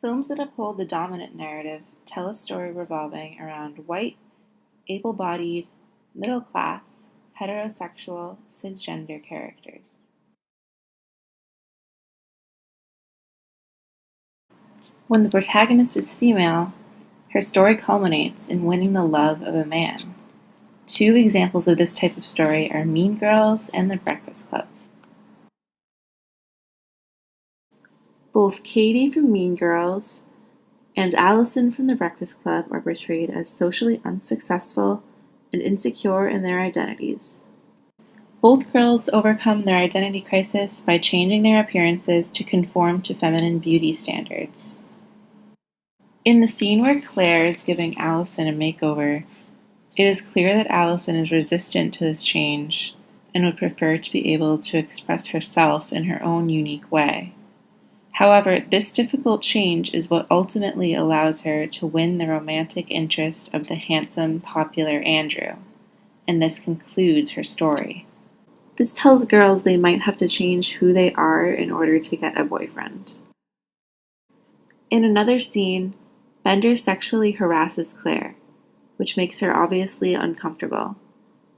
Films that uphold the dominant narrative tell a story revolving around white, able-bodied, middle-class, heterosexual, cisgender characters. When the protagonist is female, her story culminates in winning the love of a man. Two examples of this type of story are Mean Girls and The Breakfast Club. Both Katie from Mean Girls and Allison from The Breakfast Club are portrayed as socially unsuccessful and insecure in their identities. Both girls overcome their identity crisis by changing their appearances to conform to feminine beauty standards. In the scene where Claire is giving Allison a makeover, it is clear that Allison is resistant to this change and would prefer to be able to express herself in her own unique way. However, this difficult change is what ultimately allows her to win the romantic interest of the handsome, popular Andrew, and this concludes her story. This tells girls they might have to change who they are in order to get a boyfriend. In another scene, Bender sexually harasses Claire, which makes her obviously uncomfortable,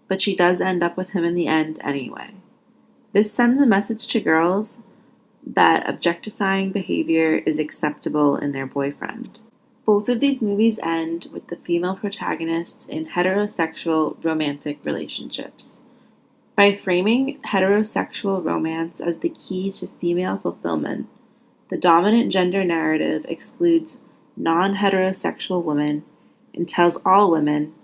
but she does end up with him in the end anyway. This sends a message to girls that objectifying behavior is acceptable in their boyfriend. Both of these movies end with the female protagonists in heterosexual romantic relationships. By framing heterosexual romance as the key to female fulfillment, the dominant gender narrative excludes non-heterosexual women and tells all women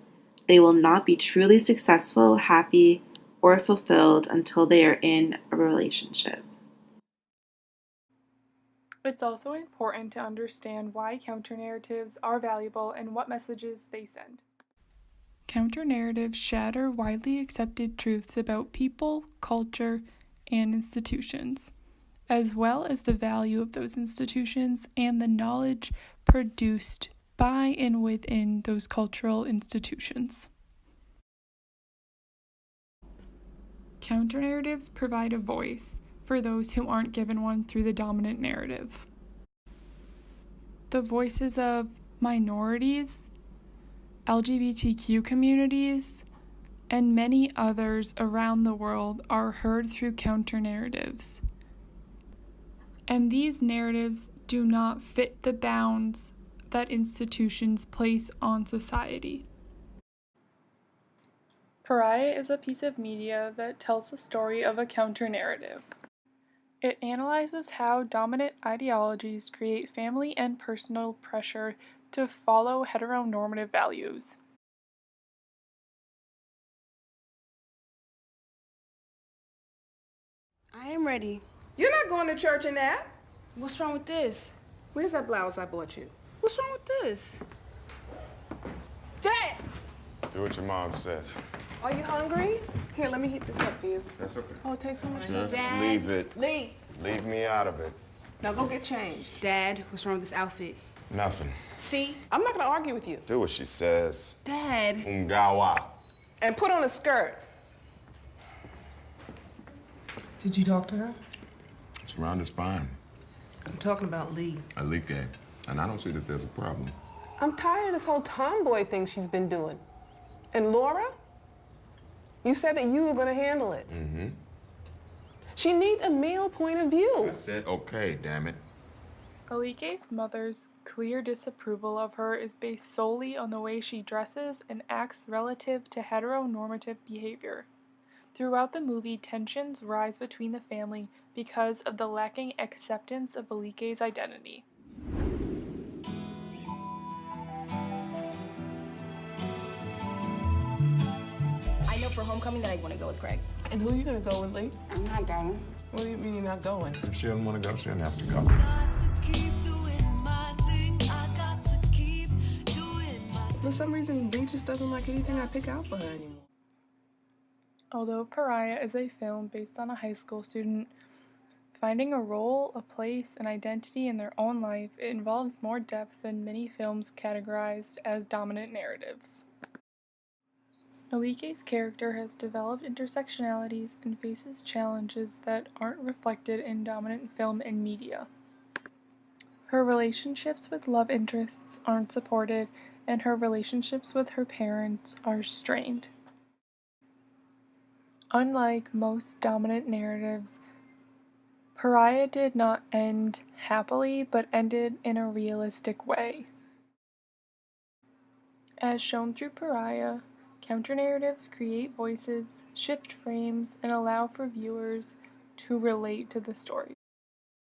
they will not be truly successful, happy, or fulfilled until they are in a relationship. It's also important to understand why counter-narratives are valuable and what messages they send. Counter-narratives shatter widely accepted truths about people, culture, and institutions, as well as the value of those institutions and the knowledge produced by and within those cultural institutions. Counter-narratives provide a voice for those who aren't given one through the dominant narrative. The voices of minorities, LGBTQ communities, and many others around the world are heard through counter-narratives. And these narratives do not fit the bounds that institutions place on society. Pariah is a piece of media that tells the story of a counter-narrative. It analyzes how dominant ideologies create family and personal pressure to follow heteronormative values. I am ready. You're not going to church in that. What's wrong with this? Where's that blouse I bought you? What's wrong with this? Dad! Do what your mom says. Are you hungry? Here, let me heat this up for you. That's okay. Oh, it tastes so much Just better. leave it. Leave. Leave me out of it. Now go get changed. Dad, what's wrong with this outfit? Nothing. See? I'm not going to argue with you. Do what she says. Dad. Ungawa. And put on a skirt. Did you talk to her? Sharonda's fine. I'm talking about Lee. Alike. And I don't see that there's a problem. I'm tired of this whole tomboy thing she's been doing. And Laura? You said that you were going to handle it. Mm-hmm. She needs a male point of view. I said okay, damn it. Alike's mother's clear disapproval of her is based solely on the way she dresses and acts relative to heteronormative behavior. Throughout the movie, tensions rise between the family because of the lacking acceptance of Alike's identity. I know for homecoming that I want to go with Craig. And who are you going to go with, Lee? I'm not going. What do you mean you're not going? If she doesn't want to go, she doesn't have to go. For some reason, Lee just doesn't like anything I pick out for her anymore. Although Pariah is a film based on a high school student finding a role, a place, an identity in their own life, it involves more depth than many films categorized as dominant narratives. Alike's character has developed intersectionalities and faces challenges that aren't reflected in dominant film and media. Her relationships with love interests aren't supported, and her relationships with her parents are strained. Unlike most dominant narratives, Pariah did not end happily, but ended in a realistic way. As shown through Pariah, counter-narratives create voices, shift frames, and allow for viewers to relate to the story.